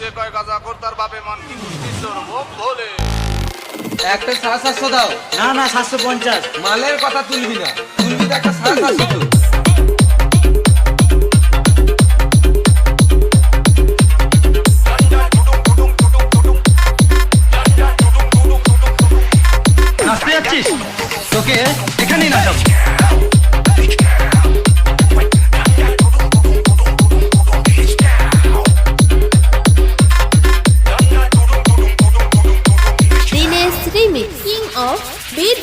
যে কয় গাজা কর তার বাপে মান কি বুঝছিস তোর বোম ভোলে একটা 750 দাও। না না 750। মালের কথা তুলবি না, তুলবি তো একটা 750 তো। নাচতে যাচ্ছিস? তোকে এখানেই নাচাবো। Dinesh Remix, King of Beat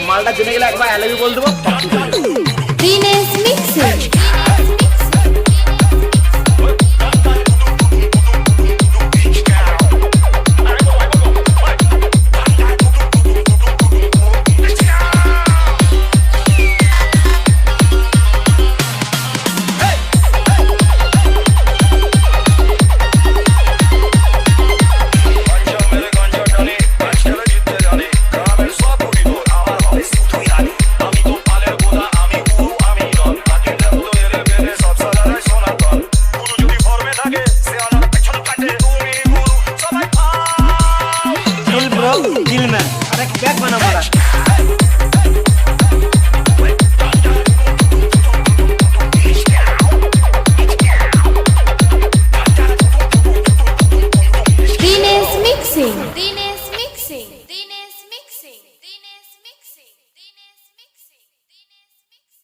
মালটা জেনে গেলে একবার I love you বল দেবো। Dinesh Mixing.